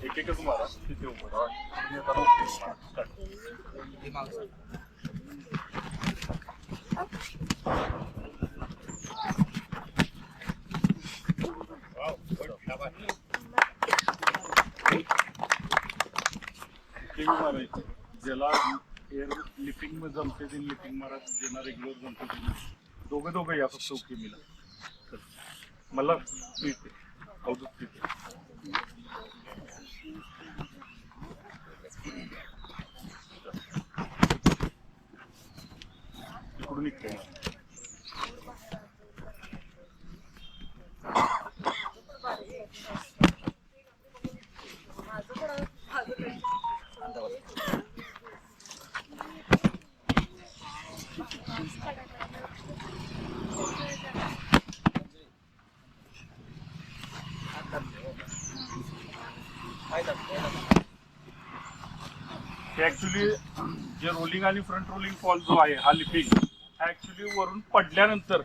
एक एकच मारा तिथे उभं ज्याला एअर लिफ्टिंग मध्ये जमते ते लिफ्टिंग मारा, ज्यांना रेग्युलर जमते ते दोघं या फक्त ओके मिला मला अवधूत इकडून निघते ऍक्च्युली जे रोलिंग आणि फ्रंट रोलिंग फॉल जो आहे हा लिपिंग हा ऍक्च्युली वरून पडल्यानंतर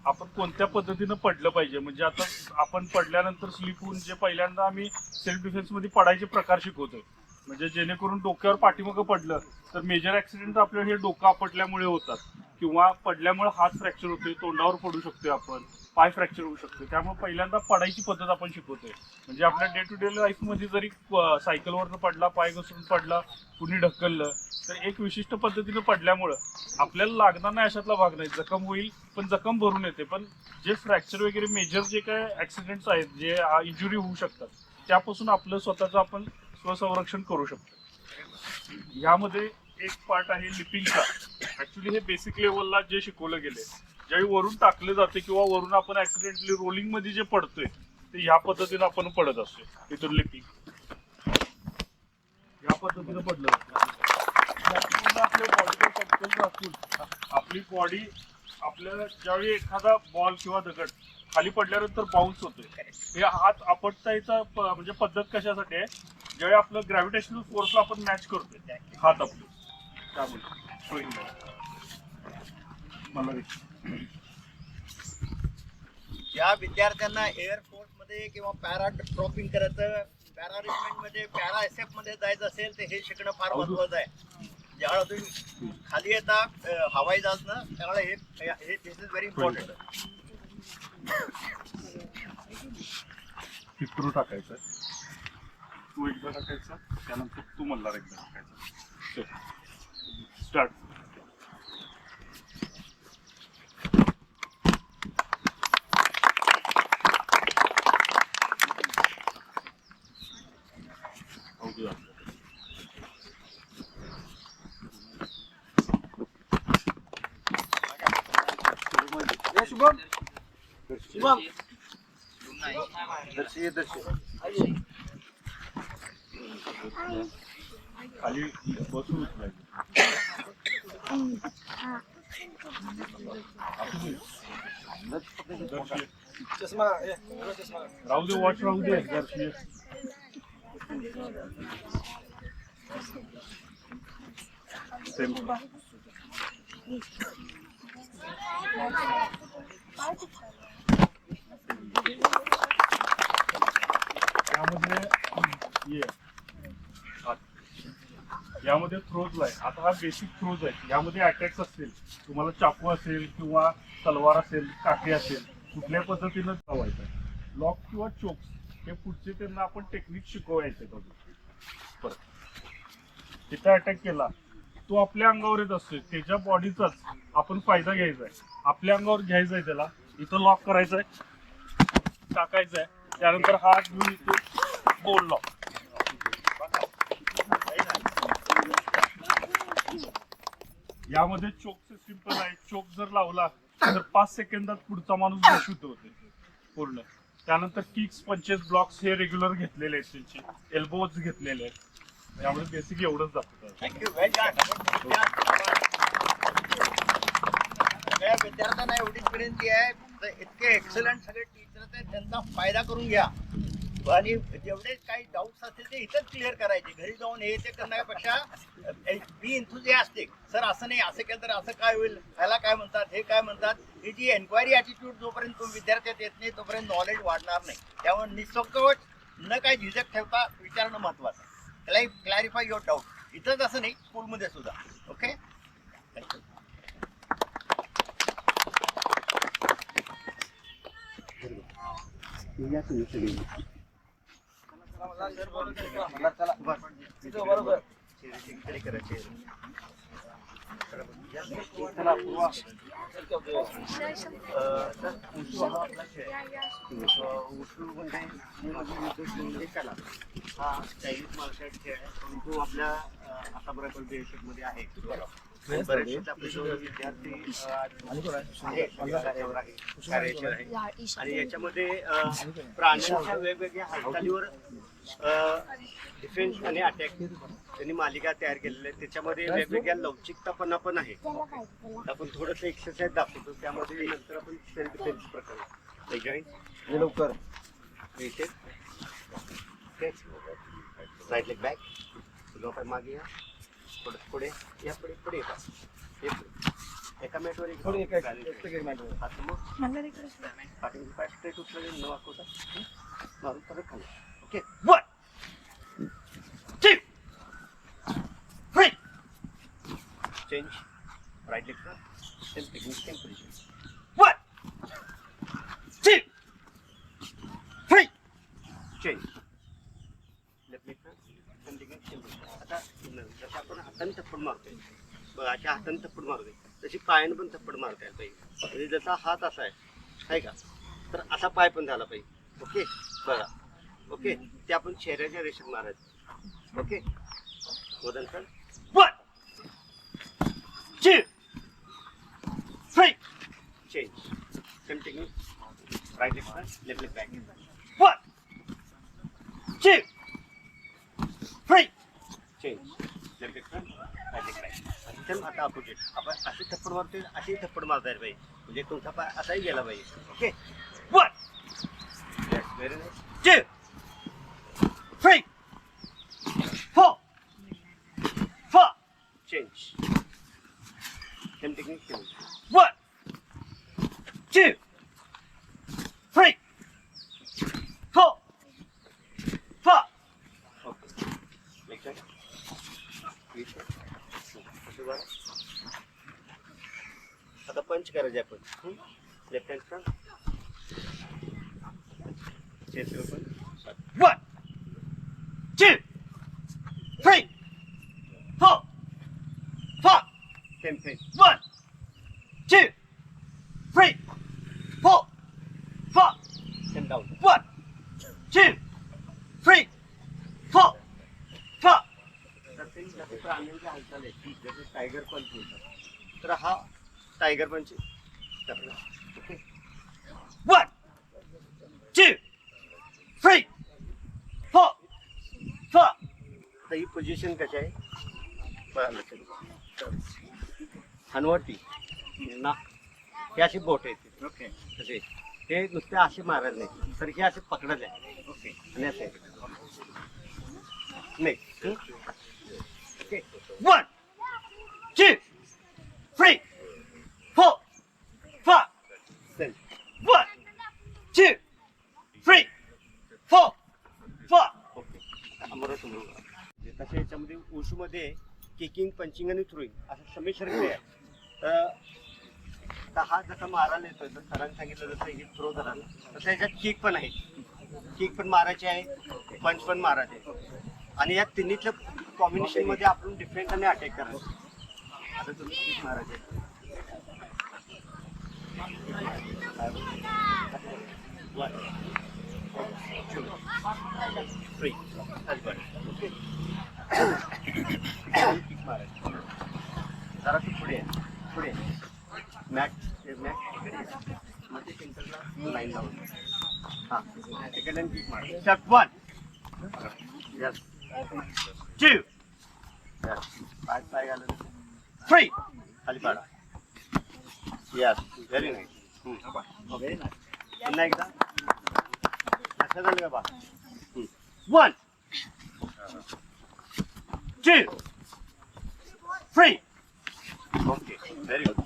आपण कोणत्या पद्धतीनं पडलं पाहिजे, म्हणजे आता आपण पडल्यानंतर स्लिप होऊन जे पहिल्यांदा आम्ही सेल्फ डिफेन्स मध्ये पडायचे प्रकार शिकवतोय, म्हणजे जेणेकरून डोक्यावर पाठीमागं पडलं तर मेजर ऍक्सिडेंट आपलं हे डोकं आपटल्यामुळे होतात किंवा पडल्यामुळे हात फ्रॅक्चर होतोय, तोंडावर पडू शकतोय आपण, पाय फ्रॅक्चर होऊ शकतो. त्यामुळे पहिल्यांदा पडायची पद्धत आपण शिकवतोय, म्हणजे आपल्या डे टू डे लाईफमध्ये जरी सायकलवरनं पडला, पाय घसरून पडला, कुणी ढकललं तर एक विशिष्ट पद्धतीनं पडल्यामुळं आपल्याला लागणार नाही अशातला भाग नाही, जखम होईल पण जखम भरून येते, पण जे फ्रॅक्चर वगैरे मेजर जे काय ऍक्सिडेंट्स आहेत, जे इंजुरी होऊ शकतात, त्यापासून आपलं स्वतःचं आपण स्वसंरक्षण करू शकतो. यामध्ये एक पार्ट आहे लिपिंगचा. ऍक्च्युली हे बेसिक लेवलला जे शिकवलं गेले, ज्यावेळी वरून टाकलं जाते किंवा वरून आपण ऍक्सिडेंटली रोलिंग मध्ये जे पडतोय ते ह्या पद्धतीने आपण पडत असतोय. इथून लिपिंग या पद्धतीने पडलं आपल्या बॉडीला कंट्रोल राखून आपली बॉडी आपल्याला ज्यावेळी एखादा बॉल किंवा दगड खाली पडल्यानंतर बाउन्स होतोय, हे हात आपटता म्हणजे पद्धत कशासाठी आहे, ज्यावेळी आपलं ग्रॅव्हिटेशनल फोर्सला आपण मॅच करतोय हात आपले, त्यामुळे या विद्यार्थ्यांना एअरफोर्स मध्ये किंवा पॅरा ड्रॉपिंग करायचं, पॅरारिजमेंट मध्ये, पॅरा एसएफ मध्ये जायचं असेल तर हे शिकणं फार महत्वाचं आहे. ज्यावेळेला तुम्ही खाली येता हवाई जहाजनं त्यावेळेला हे दिस इज व्हेरी इम्पॉर्टंट. स्क्रू टाकायचं, तू एकदा टाकायचा, त्यानंतर तू मल्हार एकदा टाकायचा. स्टार्ट. शुभम शुभम दर्शी खाली बसून चष्मा राहू दे, वॉच राहू दे. दर्शी यामध्ये थ्रोज आहे. आता हा बेसिक थ्रोज आहे, यामध्ये अटॅक्स असतील, तुम्हाला चाकू असेल किंवा तलवार असेल, काठी असेल, कुठल्या पद्धतीनं लावायचं आहे. लॉक किंवा चोक्स हे पुढचे त्यांना आपण टेक्निक शिकवायचे. परत तिथं अटॅक केला तो आपल्या अंगावर येत असतोय, त्याच्या बॉडीचाच आपण फायदा घ्यायचा आहे, आपल्या अंगावर घ्यायचा आहे, त्याला इथं लॉक करायचं आहे, टाकायचं आहे, त्यानंतर हात घेऊन इथे बोल लॉक. यामध्ये चोक सिंपल आहे, चोक जर लावला तर 5 सेकंदात पुढचा माणूस बेशुद्ध होते पूर्ण. त्यानंतर किक्स, पंचेस, ब्लॉक्स हे रेग्युलर घेतलेले आहेत, त्यांचे एल्बोज घेतलेले आहेत. त्यामुळे बेसिक एवढंच दाखवतात. थँक्यू. सगळ्या विद्यार्थ्यांना एवढीच विनंती आहे, इतके एक्सलंट सगळे टीचर्स आहेत, त्यांचा फायदा करून घ्या. आणि जेवढे काही डाऊट्स असतील ते इथंच क्लिअर करायचे. घरी जाऊन हे ते करण्यापेक्षा बी इन्थुजियास्टिक. सर असं नाही, असं केलं तर असं काय होईल, ह्याला काय म्हणतात, हे काय म्हणतात, ही जी एन्क्वायरी ॲटिट्यूड जोपर्यंत विद्यार्थ्यात येत नाही तोपर्यंत नॉलेज वाढणार नाही. त्यामुळे निसंकोच न काय झिजक ठेवता विचारणं महत्वाचं आहे. Clarify your doubt. इथंच असं नाही, स्कूलमध्ये सुद्धा. Okay, thank you. हा चायनीज मार्केट खेळ आहे, परंतु आपल्या आतापर्यंत देशामध्ये आहे. बरेचसे आपले जो विद्यार्थी कार्यशील आहे आणि याच्यामध्ये प्राण्यांच्या वेगवेगळ्या हालचालीवर डिफेन्स आणि अटॅक त्यांनी मालिका तयार केलेल्या आहेत. त्याच्यामध्ये वेगवेगळ्या लवचिकतापणा पण आहे. आपण थोडंसं एक्सरसाइज दाखवतो, त्यामध्ये नंतर आपण सेल्फ डिफेन्स प्रकार लवकर राईट लेग बॅक, लोकांना मागे या, पुढे या, पुढे पुढे एका मॅटवर एक स्ट्रेट उचलले न वाकवता मारून परत खाली. Okay, 1 2 3 change right leg same technique same position. 1 2 3 change left leg same technique same position. आता जसं आपण हाताने थप्पड मारतोय बघा, अशा हाताने थप्पड मारतोय तशी पायाने पण थप्पड मारता यायला पाहिजे. म्हणजे जसा हात असा आहे का, तर असा पाय पण झाला पाहिजे. ओके बघा, ओके ते आपण चेहऱ्याच्या रेषेत मारायचं. ओके, वजन कर. 1 2 3 change same technique right leg left leg back. 1 2 3 change left leg right leg back. Same आता अपोजिट आपण अशी थप्पड मारतोय, अशी थप्पड मारता येईल पाहिजे, म्हणजे तुमचा पाय असाही गेला पाहिजे. Okay, 1 very nice 2 3 4 4 change same technique same. 1 2 3 4 4 okay next time आता पंच करायचे आपण. Left hand front chest open. 1 2 3 4 4 same same. 1 2 3 4 4 same down. 1 2 3 4 4. जसे प्राण्यांची हालचाल आहे, जसे टायगर पंच होतात, तर हा टायगर पंच. ओके, 1 2 3 4 4. तर ही पोझिशन कशी आहे बघा, लक्षात हनवटी ना, हे अशी बोट येते. ओके, तसे हे नुसते असे मारत नाही, तर हे असे पकडत आहे. ओके, आणि असे नाही. ओके, 1 2 3 4 5 1 2 3 4 4. ओके, अमर समोर तसे याच्यामध्ये उशूमध्ये किकिंग, पंचिंग आणि थ्रोईंग असं संमिश्र खेळ आहे. तर हा जसा मारायला येतोय, तर सरांनी सांगितलं जसं हे थ्रो करायला, तसं याच्यात किक पण आहे. किक पण मारायची आहे, पंच पण मारायचे आहे, आणि या तिन्हीच्या कॉम्बिनेशन मध्ये आपण डिफेन्स आणि अटॅक करायचं. आता तुम्ही किक मारायचे. 1 2 3 ओके, किक मारायचं. जरा तू पुढे पुढे मॅट मध्ये सेंटरला लाईन लावून. हां, सेकंड हँड किक मार. स्टेप 1 यस 2 यस पाय घालून 3 खाली पाडा. Yes very nice. Very nice. पुन्हा एकदा लक्षात आलं का बा? 1 2 3 ओके व्हेरी गुड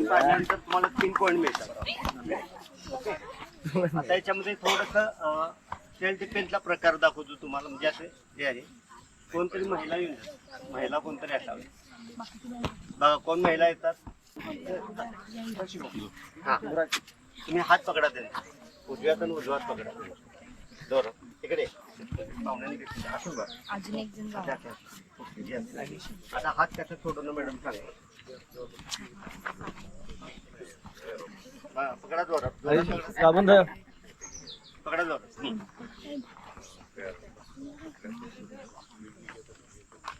त्यानंतर तुम्हाला 3 पॉईंट मिळतात ओके आता याच्यामध्ये थोडंसं सेल्फ डिफेन्सचा प्रकार दाखवतो तुम्हाला म्हणजे असं हे आहे कोणतरी महिला येऊन जातात. महिला कोणतरी असावी बघा कोण महिला येतात हा तुम्ही हात पकडा त्यांना उजव्यात आणि उजवात पकडा दोर इकडे पाहुण्याने असं बघा अजून एक जण अच्छा, अच्छा. Yes. आता हात कसं सोडून मॅडम सांगा पकडा जोरात पकडा जोरात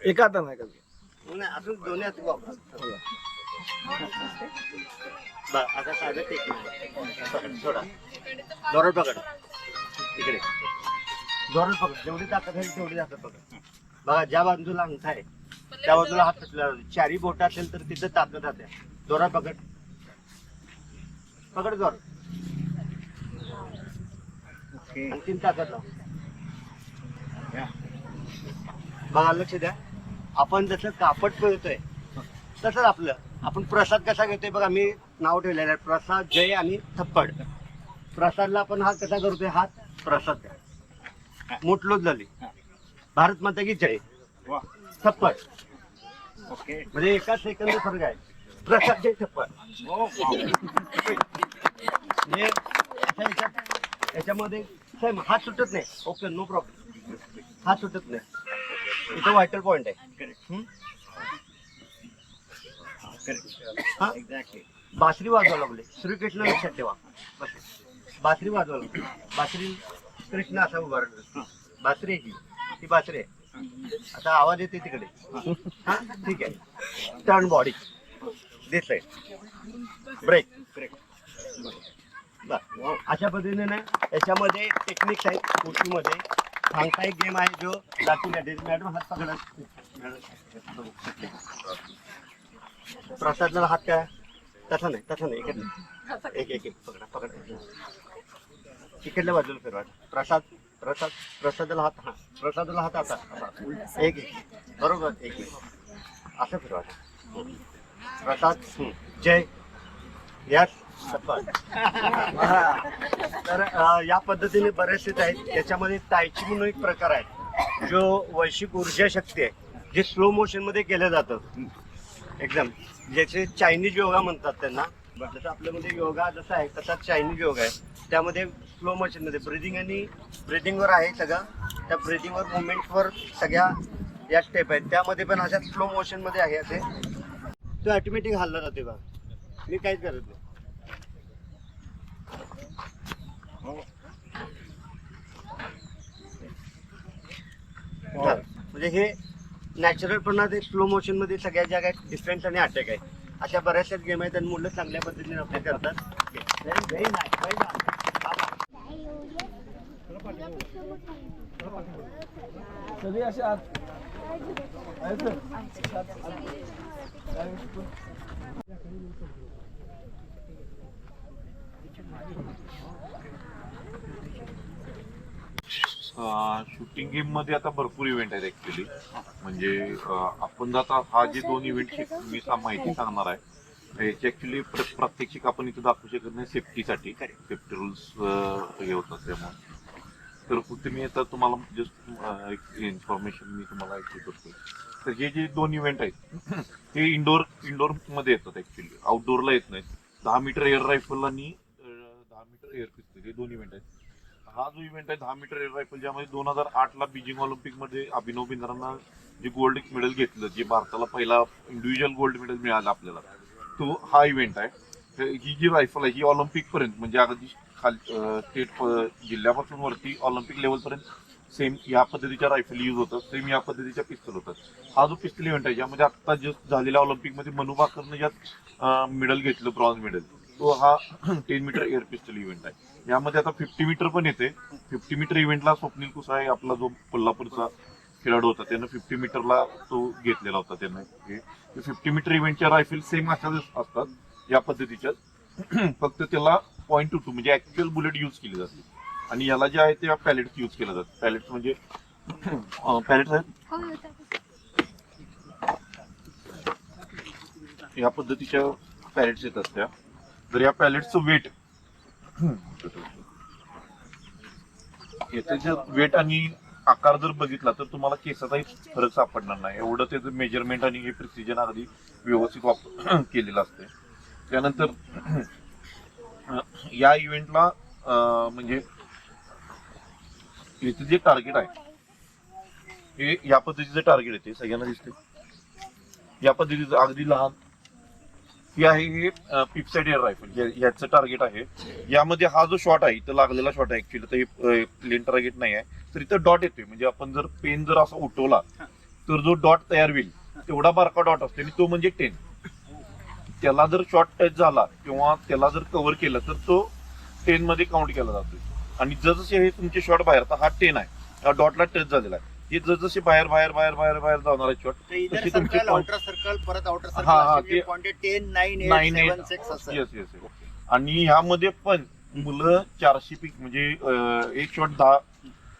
एका हातात नाही का नाही अजून दोन्ही हात वापरा आता साधं टेक्निक सोडा जोरात पकडा इकडे जोरात पकड जेवढी ताकद आहे तेवढी ताकद पकड बघा ज्या बाजूला अंगठा आहे त्या बाजूला हात सुटला चारी बोट असेल तर तिथं ताकद राहते जोरात पकड पकड जोर आणखीन ताकद लाव बघा लक्ष द्या आपण जसं कापड पिळतोय तसंच आपलं आपण प्रसाद कसा घेतोय बघा मी नाव ठेवलेलं आहे प्रसाद जय आणि थप्पड प्रसादला आपण हात कसा करतोय हात प्रसाद द्या मुठलूच झाली भारत माता की जय वा थप्पड ओके म्हणजे एका सेकंद फरक आहे प्रसाद जय थप्पड म्हणजे याच्यामध्ये सेम हात सुटत नाही ओके नो प्रॉब्लेम हात सुटत नाही इथं व्हायटल पॉइंट आहे हा एक्झॅक्टली बासरी वाजवा लागले श्रीकृष्ण लक्षात ठेवा बासरी वाजवा लागली बासरी कृष्ण असा उभारला बासरी आहे ती बासरी आहे आता आवाज येते तिकडे हा ठीक आहे टर्न बॉडी दिस साईड ब्रेक अशा पद्धतीने ना याच्यामध्ये टेक्निक्स आहेत कुस्तीमध्ये सांगता एक गेम आहे जो दाखवला मॅडम हात पकडा प्रसादला हात काय तसा नाही इकडे एक पकडा पकडा इकडल्या बाजूला फिरवा प्रसादाला हात प्रसादाला हात आता एक बरोबर एक असं फिरवा प्रसाद जय यस तर या पद्धतीने बरेचसे आहेत याच्यामध्ये तायची म्हणून एक प्रकार आहे जो वैश्विक ऊर्जा शक्ती आहे जे स्लो मोशन मध्ये केलं जातं एकदम ज्याचे चायनीज योगा म्हणतात त्यांना जसं आपल्यामध्ये योगा जसा आहे तसा चायनीज योगा आहे त्यामध्ये स्लो मोशन मध्ये ब्रिदिंगवर आहे सगळं त्या ब्रिदिंगवर मुवमेंटवर सगळ्या या स्टेप आहेत त्यामध्ये पण अशा स्लो मोशन मध्ये आहे असे तो ऑटोमॅटिक हल्ला जाते बा मी काहीच करत नाही म्हणजे हे नॅचरलपणा ते स्लो मोशन मध्ये सगळ्या जागा डिफेन्स आणि अटॅक आहे अशा बऱ्याचशाच गेम आहेत आणि मुलं चांगल्या पद्धतीने अभ्यास करतात व्हेरी नाईस कधी असे आत शूटिंग गेम मध्ये आता भरपूर इव्हेंट आहेत ऍक्च्युली म्हणजे आपण आता हा जे दोन इव्हेंट मी माहिती सांगणार आहे याची ऍक्च्युली प्रात्यक्षिक आपण इथे दाखवू शकत नाही सेफ्टीसाठी सेफ्टी रूल्स हे होतात त्यामुळे तर फक्त मी आता तुम्हाला जस्ट इन्फॉर्मेशन मी तुम्हाला ऐकू करतो तर हे जे दोन इव्हेंट आहेत हे इंडोर मध्ये येतात ऍक्च्युली आउटडोअरला येत नाहीत 10 मीटर एअर रायफल आणि 10 मीटर एअर पिस्तूल हे दोन इव्हेंट आहेत हा जो इव्हेंट आहे 10 मीटर एअर रायफल ज्यामध्ये 2008 ला बीजिंग ऑलिम्पिक मध्ये अभिनव बिंद्रांना जे गोल्ड मेडल घेतलं जे भारताला पहिला इंडिव्हिज्युअल गोल्ड मेडल मिळालं आपल्याला तो हा इव्हेंट आहे ही जी रायफल आहे ही ऑलिम्पिक पर्यंत म्हणजे अगदी स्टेट जिल्ह्यापासून वरती ऑलिम्पिक लेवल पर्यंत सेम या पद्धतीच्या रायफल यूज होतात सेम या पद्धतीच्या पिस्तूल होतात हा जो पिस्तूल इव्हेंट आहे ज्यामध्ये आता जस्ट झालेल्या ऑलिम्पिक मध्ये मनु भाकरनं ज्यात मेडल घेतलं ब्रॉन्झ मेडल तो हा 10 मीटर एअर पिस्टल इव्हेंट आहे यामध्ये आता 50 मीटर पण येते 50 मीटर इव्हेंटला स्वप्नील कुसाळे आपला जो कोल्हापूरचा खेळाडू होता त्यानं 50 मीटरला तो घेतलेला होता त्यानं 50 मीटर इव्हेंटच्या रायफल सेम अशाच असतात या पद्धतीच्या फक्त त्याला .22 म्हणजे ऍक्च्युअल बुलेट यूज केली जाते आणि याला जे आहे ते पॅलेट्स यूज केलं जातं. पॅलेट्स म्हणजे पॅलेट्स आहेत या पद्धतीच्या पॅलेट्स येतात त्या. तर या पॅलेट्सचं वेट याचं जर वेट आणि आकार जर बघितला तर तुम्हाला केसाचाही फरक सापडणार नाही. एवढं त्याचं मेजरमेंट आणि हे प्रिसिजन अगदी व्यवस्थित केलेलं असते. त्यानंतर या इव्हेंटला म्हणजे याचं जे टार्गेट आहे हे या पद्धतीचं टार्गेट येते. सगळ्यांना दिसते या पद्धतीचं अगदी लहान हे आहे. हे पिपसाइड एअर रायफल याचं टार्गेट आहे. यामध्ये हा जो शॉट आहे इथं लागलेला शॉट आहे ऍक्च्युली तर हे प्लेन टार्गेट नाही आहे. तर इथं डॉट येतोय म्हणजे आपण जर पेन जर असा उठवला तर जो डॉट तयार होईल तेवढा बारका डॉट असतो आणि तो म्हणजे 10. त्याला जर शॉट टच झाला किंवा त्याला जर कव्हर केलं तर तो 10 मध्ये काउंट केला जातो. आणि जसजसे हे तुमचे शॉट बाहेर तर हा 10 आहे, हा डॉटला टच झालेला आहे. हे जसजसे बाहेर बाहेर बाहेर बाहेर बाहेर जाणार आहे शॉट तसे तुमचे आउटर सर्कल परत आउटर हा, सर्कल ते- पॉइंटेड 10 9 8 9 7 8 6 असं. Yes yes. आणि ह्यामध्ये पण मुलं 400 पिक म्हणजे एक शॉट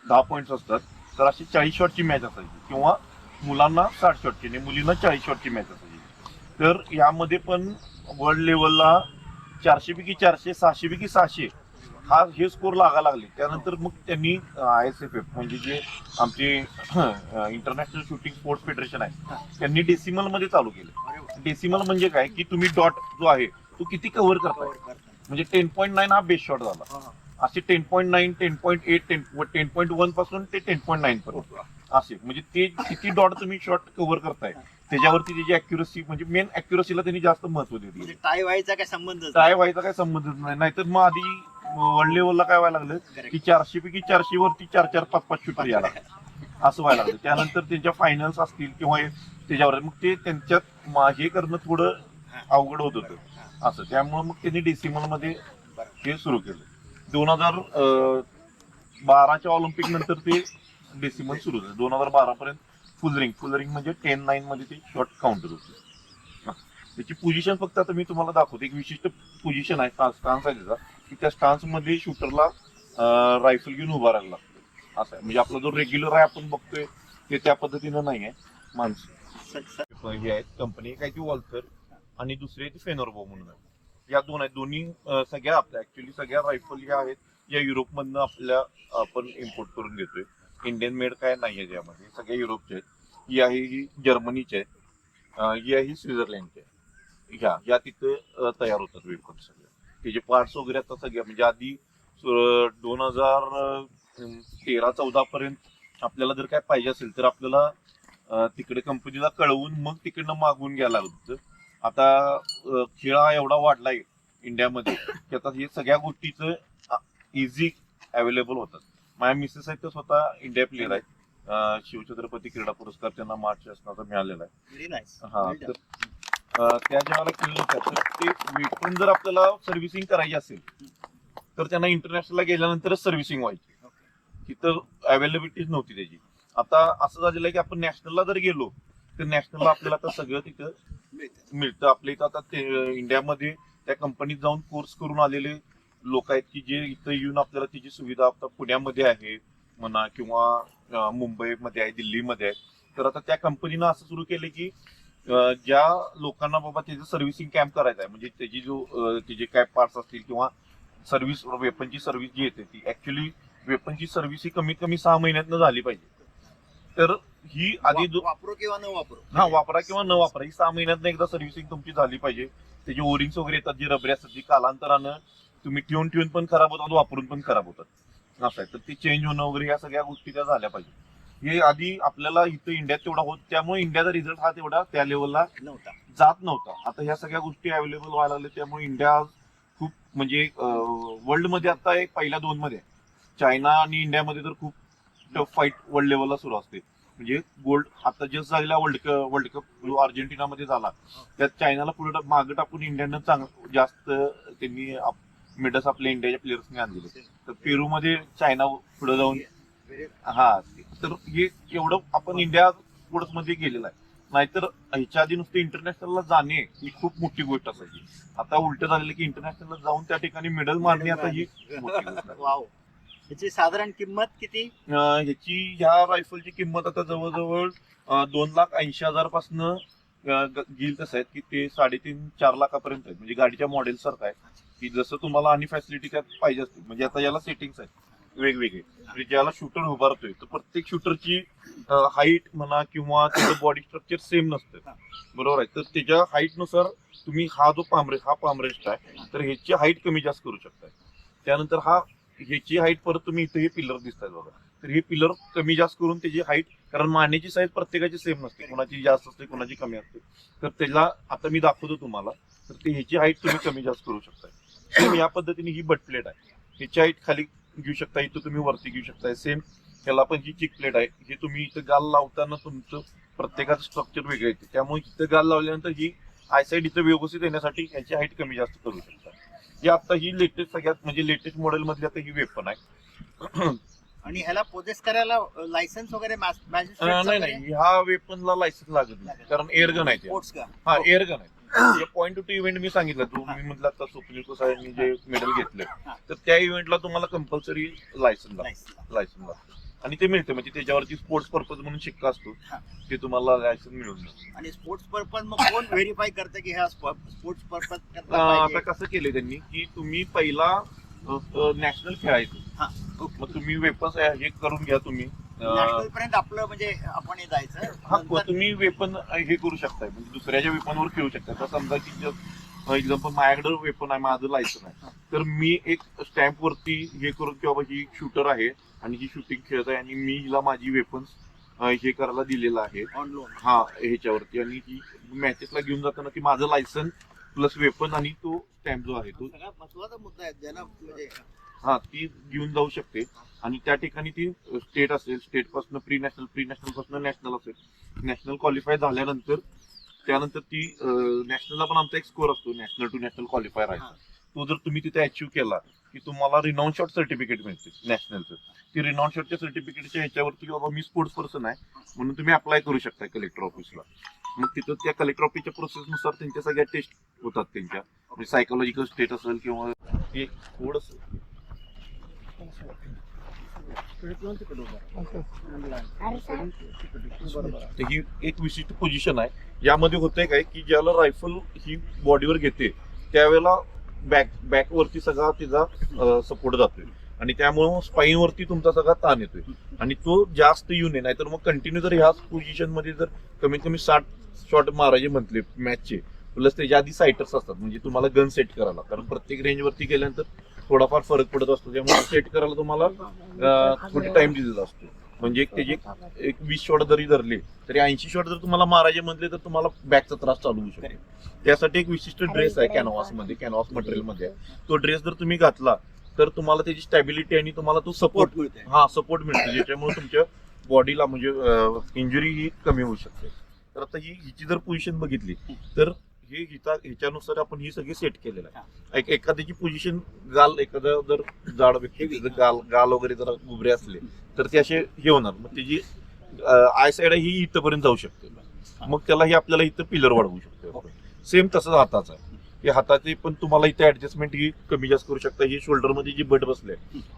10 पॉइंट्स असतात. तर अशी 40 शॉटची मॅच असायची किंवा मुलांना 60 शॉटची आणि मुलींना 40 शॉटची मॅच असायची. तर यामध्ये पण वर्ल्ड लेवलला 400 पैकी 400 600 पैकी 600 हे स्कोर लागा लागले. त्यानंतर मग त्यांनी ISFF म्हणजे जे आमचे इंटरनॅशनल शूटिंग स्पोर्ट्स फेडरेशन आहे त्यांनी डेसिमल मध्ये चालू केलं. डेसिमल म्हणजे काय की तुम्ही डॉट जो आहे तो किती कव्हर करताय. म्हणजे 10.9 हा बेस्ट शॉट झाला. असे 10.9 10.8 10.1 पासून ते 10.9 पर्यंत असे म्हणजे ते किती डॉट तुम्ही शॉट कव्हर करताय त्याच्यावरती त्याची अॅक्युरसी म्हणजे मेन अॅक्युरसीला त्यांनी जास्त महत्व दिले. म्हणजे टाय व्हायचा काय संबंध काय व्हायचा काय संबंधच नाही. नाहीतर मग आधी वर्ल्ड लेवलला काय व्हायला लागलं की 400 पैकी 400 वरती 4 5 शूटर यायला असं व्हायला लागलं. त्यानंतर त्यांच्या फायनल्स असतील किंवा त्याच्यावर मग ते त्यांच्यात हे करणं थोडं अवघड होत होतं असं. त्यामुळे मग त्यांनी डेसिमल मध्ये हे सुरू केलं. 2012च्या ऑलिम्पिक नंतर ते डेसिमल सुरू झालं. 2012 पर्यंत फुल रिंग म्हणजे 10-9 मध्ये ते शॉट काउंटर होते. त्याची पोझिशन फक्त आता मी तुम्हाला दाखवतो. एक विशिष्ट पोझिशन आहे स्टान्स आहे त्याचा की त्या स्टान्स मध्ये शूटरला रायफल घेऊन उभा राहायला लागतो असं आहे. म्हणजे आपला जो रेग्युलर आहे आपण बघतोय ते त्या पद्धतीनं नाही आहे. माणसं हे आहेत कंपनी एक आहे ती वॉल्थर आणि दुसरी आहे ती फेनोर्बो म्हणून आहे. या दोन आहेत. दोन्ही सगळ्या आपल्या ऍक्च्युली सगळ्या रायफल ज्या आहेत या युरोपमधनं आपल्या आपण इम्पोर्ट करून घेतोय. इंडियन मेड काय नाही आहे यामध्ये. सगळ्या युरोपच्या आहेत. ही आहे ही जर्मनीची आहे. ही आहे ही स्वित्झर्लंडची आहे. या तिथं तयार होतात वेपन सगळ्या. त्याचे पार्ट्स वगैरे आता सगळ्या म्हणजे आधी 2013-14 पर्यंत आपल्याला जर काय पाहिजे असेल तर आपल्याला तिकडे कंपनीला कळवून मग तिकडनं मागवून घ्यायला लागत होतं. आता खेळ हा एवढा वाढलाय इंडियामध्ये की आता हे सगळ्या गोष्टीचं इझी अवेलेबल होतात. माझ्या मिसेस आहेत ते स्वतः इंडिया प्लेअर आहेत. शिवछत्रपती क्रीडा पुरस्कार त्यांना मार्च शासनाचा मिळालेला आहे. हा तर त्या ज्यावेळेला खेळले होत्या तर ते वेपन जर आपल्याला सर्व्हिसिंग करायची असेल तर त्यांना इंटरनॅशनलला गेल्यानंतरच सर्व्हिसिंग व्हायची. तिथं अवेलेबिलिटीच नव्हती त्याची. आता असं झालेलं आहे की आपण नॅशनलला जर गेलो तर नॅशनलला आपल्याला आता सगळं तिथं मिळतं. आपल्या इथं आता इंडियामध्ये त्या कंपनीत जाऊन कोर्स करून आलेले लोक आहेत की जे इथं येऊन आपल्याला त्याची सुविधा आता पुण्यामध्ये आहे म्हणा किंवा मुंबईमध्ये आहे दिल्लीमध्ये आहे. तर आता त्या कंपनीनं असं सुरू केलं की ज्या लोकांना बाबा त्याचं सर्व्हिसिंग कॅम्प करायचा आहे म्हणजे त्याची त्याचे काय पार्ट्स असतील किंवा सर्व्हिस वेपनची सर्व्हिस जी येते ती ऍक्च्युली वेपनची सर्व्हिस ही कमीत कमी 6 महिन्यातनं झाली पाहिजे. तर ही आधी वापरू किंवा न वापरू वापरा किंवा न वापरा ही 6 महिन्यातनं एकदा सर्व्हिसिंग तुमची झाली पाहिजे. त्याचे ओरिंग्स वगैरे येतात जी रबरी असतात ती कालांतरानं तुम्ही ठेवून पण खराब होतात वापरून पण खराब होतात असं आहे. तर ती चेंज होणं वगैरे या सगळ्या गोष्टी त्या झाल्या पाहिजे. हे आधी आपल्याला इथं इंडियात तेवढा होत त्यामुळे इंडियाचा रिझल्ट हा तेवढा त्या लेवलला जात नव्हता. आता ह्या सगळ्या गोष्टी अवेलेबल व्हायला लागल्या त्यामुळे इंडिया खूप म्हणजे वर्ल्ड मध्ये आता एक पहिल्या 2 मध्ये चायना आणि इंडियामध्ये तर खूप टफ फाईट वर्ल्ड लेवलला सुरू असते. म्हणजे गोल्ड आता जस्ट झालेला वर्ल्ड कप जो अर्जेंटिनामध्ये झाला त्यात चायनाला पुढे मागे टाकून इंडियानं जास्त त्यांनी मेडल्स आपल्या इंडियाच्या प्लेयर्सने आणलेले. तर पेरूमध्ये चायना पुढे जाऊन तर हे एवढं आपण इंडिया स्पोर्ट्स मध्ये गेलेलं आहे. नाहीतर ह्याच्या आधी नुसतं इंटरनॅशनलला जाणे ही खूप मोठी गोष्ट असायची. आता उलट झालेलं की इंटरनॅशनलला जाऊन त्या ठिकाणी मेडल मारणे आता ही मोठी गोष्ट आहे. याची साधारण किंमत किती? ह्याची ह्या रायफलची किंमत आता जवळजवळ 2,80,000 पासून घेईल तसं आहेत की ते 3.5-4 लाखापर्यंत आहेत. म्हणजे गाडीच्या मॉडेल सारखं आहे की जसं तुम्हाला आणि फॅसिलिटी त्यात पाहिजे असते. म्हणजे आता याला सेटिंग्स आहेत वेगवेगळे. म्हणजे ज्याला शूटर उभारतोय तर प्रत्येक शूटरची हाईट म्हणा किंवा त्याचं बॉडी स्ट्रक्चर सेम नसतं, बरोबर आहे. तर त्याच्या हाईटनुसार तुम्ही हा पामरेस्ट आहे तर ह्याची हाईट कमी जास्त करू शकताय. त्यानंतर ह्याची हाईट परत तुम्ही इथे हे पिलर दिसतात बघा, तर हे पिलर कमी जास्त करून त्याची हाईट, कारण मानेची साईज प्रत्येकाची सेम नसते, कोणाची जास्त असते कोणाची कमी असते. तर त्याला आता मी दाखवतो तुम्हाला, तर ते ह्याची हाईट तुम्ही कमी जास्त करू शकताय. सेम या पद्धतीने ही बट प्लेट आहे, ह्याची हाईट खाली घेऊ शकता, इथं तुम्ही वरती घेऊ शकताय. सेम ह्याला पण ही चिक प्लेट आहे, हे तुम्ही इथं गाल लावताना तुमचं प्रत्येकाचं स्ट्रक्चर वेगळं येते, त्यामुळे इथं गाल लावल्यानंतर ही आयसाईड इथं व्यवस्थित येण्यासाठी याची हाईट कमी जास्त करू शकता. ही आता ही लेटेस्ट सगळ्यात म्हणजे लेटेस्ट मॉडेल मधली आता ही वेपन आहे. आणि ह्याला पोजेस करायला लायसन्स वगैरे नाही, ह्या वेपनला लायसन्स लागत नाही, कारण एअरगन आहे ते. स्पोर्ट्स का? हा एअरगन आहे. पॉईंट टू इव्हेंट मी सांगितलं, मी म्हटलं आता स्वप्नील कोसाळ्यांनी जे मेडल घेतलं तर त्या इव्हेंटला तुम्हाला कंपल्सरी लायसन्स लागतं आणि ते मिळते. म्हणजे त्याच्यावरती स्पोर्ट्स पर्पज म्हणून शिक्का असतो, ते तुम्हाला लायसन्स मिळून जातं. आणि स्पोर्ट्स पर्पज मग कोण व्हेरीफाय करतं की हा स्पोर्ट्स पर्पज आता कसं केलंय त्यांनी की तुम्ही पहिला नॅशनल खेळायचं, मग तुम्ही वेपन्स हे करून घ्या तुम्ही नॅशनल पर्यंत आपलं म्हणजे आपण हे जायचं. तुम्ही वेपन हे करू शकताय, म्हणजे दुसऱ्याच्या वेपनवर खेळू शकताय. तर समजा की एक्झाम्पल माझ्याकडे वेपन आहे, माझं लायसन आहे, तर मी एक स्टॅम्प वरती हे करून की बाबा ही शूटर आहे आणि ही शूटिंग खेळत आहे आणि मी हिला माझी वेपन्स हे करायला दिलेलं आहे ऑन लोन ह्याच्यावरती, आणि ही मॅचेसला घेऊन जाताना ती माझं लायसन प्लस वेपन आणि तो स्टॅम्प जो आहे तो सगळ्यात महत्वाचा मुद्दा आहे ज्यांना म्हणजे ती घेऊन जाऊ शकते. आणि त्या ठिकाणी ती स्टेट असेल, स्टेट पासून प्री नॅशनल पासून नॅशनल असेल, नॅशनल क्वालिफाय झाल्यानंतर त्यानंतर ती नॅशनलला पण आमचा एक स्कोर असतो, नॅशनल टू नॅशनल क्वालिफाय राहायचा. तो जर तुम्ही तिथे अचीव्ह केला की तुम्हाला रिनाऊन शॉट सर्टिफिकेट मिळते नॅशनलचं. ती रिनाऊन शॉटच्या सर्टिफिकेटच्या ह्याच्यावरती बाबा मी स्पोर्ट्स पर्सन आहे म्हणून तुम्ही अप्लाय करू शकता कलेक्टर ऑफिसला. मग तिथं त्या कलेक्टर ऑफिसच्या प्रोसेसनुसार त्यांच्या सगळ्या टेस्ट होतात, त्यांच्या म्हणजे सायकोलॉजिकल स्टेट असेल किंवा एक कोड असेल. तर ही एक विशिष्ट पोझिशन आहे. यामध्ये होतंय काय की ज्याला रायफल ही बॉडीवर घेते त्यावेळेला बॅकवरती सगळा तिचा सपोर्ट जातोय आणि त्यामुळे स्पाईन वरती तुमचा सगळा ताण येतोय आणि तो जास्त येऊ नये. नाहीतर मग कंटिन्यू जर ह्याच पोझिशन मध्ये जर कमीत कमी 60 शॉट मारायचे म्हटले मॅचचे, प्लस त्याच्या आधी सायटर्स असतात, म्हणजे तुम्हाला गन सेट करायला, कारण प्रत्येक रेंज वरती गेल्यानंतर थोडाफार फरक पडत असतो, त्यामुळे सेट करायला तुम्हाला थोडी टाइम दिलेला असतो. म्हणजे त्याचे एक 20 शॉट जरी धरले तरी 80 शॉट जर तुम्हाला मारायचे म्हटले तर तुम्हाला बॅकचा त्रास चालू होऊ शकतो. त्यासाठी एक विशिष्ट ड्रेस आहे कॅनव्हास मटेरियल मध्ये. तो ड्रेस जर तुम्ही घातला तर तुम्हाला त्याची स्टॅबिलिटी आणि तुम्हाला तो सपोर्ट मिळतो, ज्याच्यामुळे तुमच्या बॉडीला म्हणजे इंजुरी ही कमी होऊ शकते. तर आता हिची जर पोझिशन बघितली तर ह्याच्यानुसार आपण ही सगळी सेट केलेलं आहे. एखाद्याची पोझिशन एखादा जर जाड व्यक्ती गाल वगैरे जर गुबरे असले तर ते असे हे होणार, मग त्याची आय साईड ही इथपर्यंत जाऊ शकते. मग त्याला ही आपल्याला इथं पिलर वाढवू शकतो. सेम तसंच हाताचं आहे, हे हाताची पण तुम्हाला इथे ऍडजस्टमेंट ही कमी जास्त करू शकता. ही शोल्डर मध्ये जी बट बसले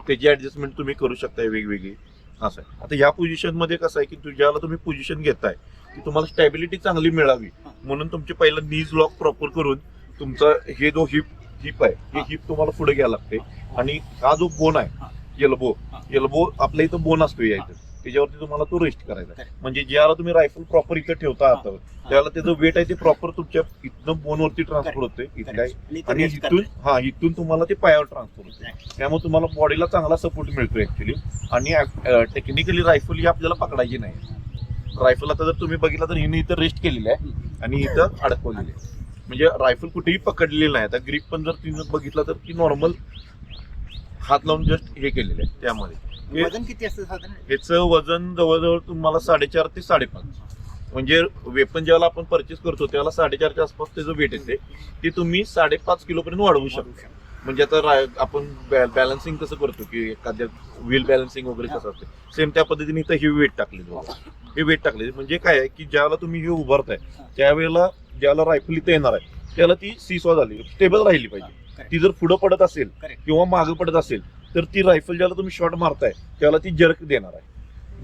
त्याची ऍडजस्टमेंट तुम्ही करू शकता वेगवेगळी असं आहे. आता ह्या पोझिशन मध्ये कसं आहे की ज्याला तुम्ही पोझिशन घेताय की तुम्हाला स्टॅबिलिटी चांगली मिळावी म्हणून तुमचे पहिला नीज लॉक प्रॉपर करून तुमचा हे जो हिप आहे हे हिप तुम्हाला पुढे घ्यायला लागते. आणि हा जो बोन आहे एल्बो आपल्या इथं बोन असतो या इथं, त्याच्यावरती तुम्हाला तो रेस्ट करायचा. म्हणजे ज्याला तुम्ही रायफल प्रॉपर इथं ठेवता हातावर त्याला त्याचं वेट आहे ते प्रॉपर तुमच्या इथनं बोनवरती ट्रान्सफर होते इथल्या, आणि इथून तुम्हाला ते पायावर ट्रान्सफर होते. त्यामुळे तुम्हाला बॉडीला चांगला सपोर्ट मिळतो ऍक्च्युली. आणि टेक्निकली रायफल ही आपल्याला पकडायची नाही. रायफल आता जर तुम्ही बघितलं तर हिने इथं रेस्ट केलेली आहे आणि इथं अडकवलेली आहे, म्हणजे रायफल कुठेही पकडलेली नाही. आता ग्रीप पण जर तिने बघितलं तर ती नॉर्मल हात लावून जस्ट हे केलेलं आहे. त्यामध्ये वजन किती असतं साधारण? ह्याचं वजन जवळजवळ तुम्हाला 4.5 ते 5.5, म्हणजे वेपन ज्याला आपण परचेस करतो त्याला 4.5च्या आसपास त्याचं वेट येते, ते तुम्ही 5.5 किलोपर्यंत वाढवू शकता. म्हणजे आता आपण बॅलन्सिंग कसं करतो की एखाद्या व्हील बॅलन्सिंग वगैरे कसं असते, सेम त्या पद्धतीने इथं हे वेट टाकले. म्हणजे काय आहे की ज्याला तुम्ही हे उभारताय त्यावेळेला ज्याला रायफल इथं येणार आहे त्याला ती सीसॉ झाली स्टेबल राहिली पाहिजे. ती जर पुढं पडत असेल किंवा मागं पडत असेल तर ती रायफल ज्याला तुम्ही शॉट मारताय त्याला ती जर्क देणार आहे.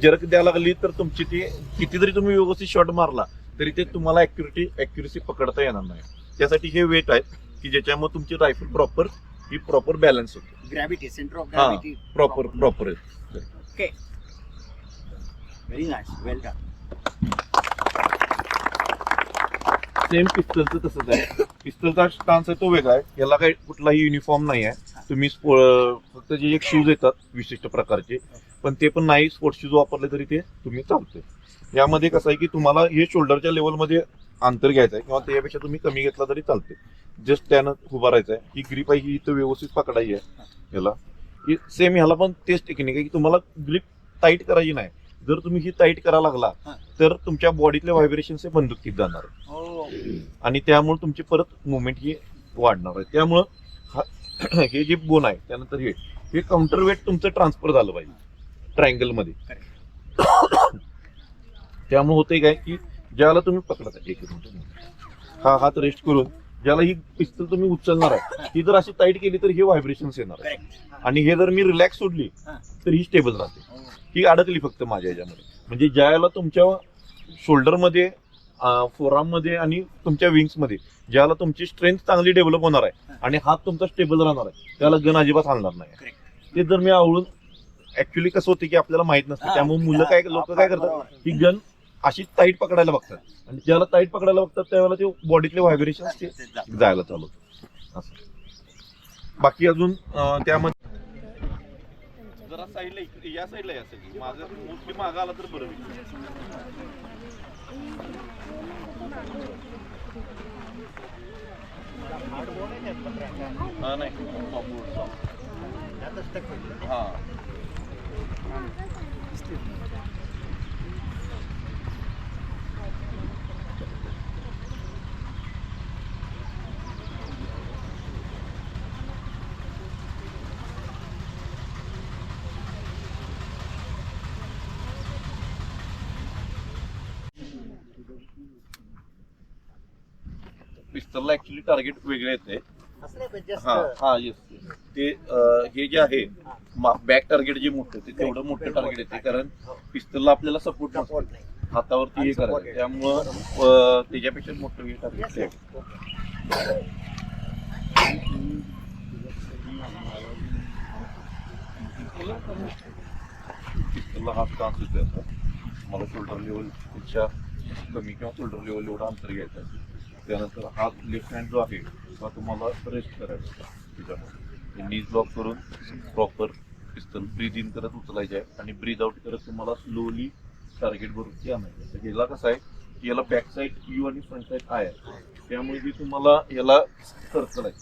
जर्क द्यायला लागली तर तुमची ती किती जरी तुम्ही व्यवस्थित शॉट मारला तरी ते तुम्हाला ॲक्युरेसी पकडता येणार नाही. त्यासाठी हे वेट आहेत की ज्याच्यामुळे तुमची रायफल प्रॉपर बॅलन्स होते. ग्रॅव्हिटी, सेंटर ऑफ हा, ग्रॅव्हिटी प्रॉपर आहे. ओके, व्हेरी नाईस, वेल डन. सेम पिस्तलचं तसंच आहे. पिस्तलचा स्टान्स आहे तो वेगळा आहे. याला काही कुठलाही युनिफॉर्म नाही आहे. तुम्ही फक्त जे एक शूज येतात विशिष्ट प्रकारचे, पण ते पण नाही स्पोर्ट्स शूज वापरले तरी ते तुम्ही चालते. यामध्ये कसं आहे की तुम्हाला हे शोल्डरच्या लेवलमध्ये अंतर घ्यायचं आहे किंवा त्यापेक्षा तुम्ही कमी घेतला तरी चालते. जस्ट त्यानं उभा राहायचं आहे. ही ग्रीप आहे ही इथं व्यवस्थित पकडायची आहे याला. सेम ह्याला पण तेच टेक्निक आहे की तुम्हाला ग्रीप टाईट करायची नाही. जर तुम्ही ही टाईट करायला लागला तर तुमच्या बॉडीतले व्हायब्रेशन्स हे बंदुकीत जाणार आणि त्यामुळे तुमची परत मुवमेंट ही वाढणार आहे. त्यामुळं हे जे बोन आहे त्यानंतर हे काउंटर वेट तुमचं ट्रान्सफर झालं पाहिजे ट्रायंगल मध्ये. त्यामुळे होतंय काय की ज्याला तुम्ही पकडता हा हात रेस्ट करून ज्याला ही पिस्तल तुम्ही उचलणार आहे ही जर अशी टाईट केली तर हे व्हायब्रेशन्स येणार आहे आणि हे जर मी रिलॅक्स सोडली तर ही स्टेबल राहते. ही अडकली फक्त माझ्या याच्यामध्ये. म्हणजे ज्याला तुमच्या शोल्डरमध्ये, फोराममध्ये आणि तुमच्या विंग्समध्ये ज्याला तुमची स्ट्रेंथ चांगली डेव्हलप होणार आहे आणि हात तुमचा स्टेबल राहणार आहे त्याला गन अजिबात हालणार नाही. ते जर मी आवडून ऍक्च्युली कसं होतं की आपल्याला माहित नसतं. त्यामुळे मुलं लोक काय करतात ही गन अशी टाईट पकडायला बघतात आणि ज्याला टाईट पकडायला बघतात त्यावेळेला ते बॉडीतले व्हायब्रेशन ते जायला चालू होतं असं. बाकी अजून त्यामध्ये जरा साईडला या साईडला या सगळी माझं मोस्टली मागं आला तर बरं होईल. नाही हा पिस्तलला ऍक्च्युली टार्गेट वेगळे येते. हा येस ते हे जे आहे बॅक टार्गेट जे मोठं ते तेवढं मोठं टार्गेट येते कारण पिस्तलला आपल्याला सपोर्ट नसतो हातावरती हे करायचं त्यामुळं त्याच्यापेक्षा मोठं हे टार्गेट. पिस्तलला हा चान्स येतोय आता मला शोल्डर लेवलपेक्षा कमी किंवा शोल्डर लेवल एवढं अंतर घ्यायचं. त्यानंतर हा लेफ्ट हँड जो आहे तो तुम्हाला रेस्ट करायचा त्याच्यामध्ये नीज ब्लॉक करून प्रॉपर पिस्तल ब्रीद इन करत उचलायचे आहे आणि ब्रीद आउट करत तुम्हाला स्लोली टार्गेट बरोबर आणायचं. तर याला कसं आहे की याला बॅक साईड यू आणि फ्रंट साईड आहे त्यामुळे ही तुम्हाला याला सर्कल आहे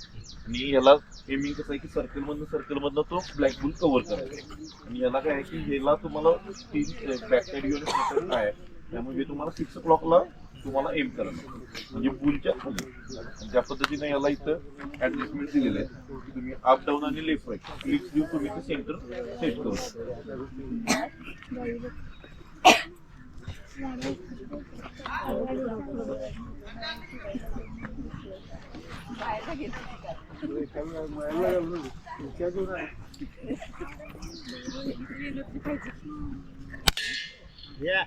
आणि याला एमिंग कसं आहे की सर्कलमधनं तो ब्लॅक बुल कव्हर करायचा आणि याला काय आहे की याला तुम्हाला बॅक साईड यू आणि फ्रंट साईड आहे त्यामुळे तुम्हाला 6 o'clockला तुम्हाला एम करायला म्हणजे बुलच्या खाली. ज्या पद्धतीने याला इथं ऍडजस्टमेंट दिलेले आहे की तुम्ही अप डाऊन आणि लेफ्ट राईट क्लिक्स देऊन तुम्ही ते सेंटर सेट करू Yeah.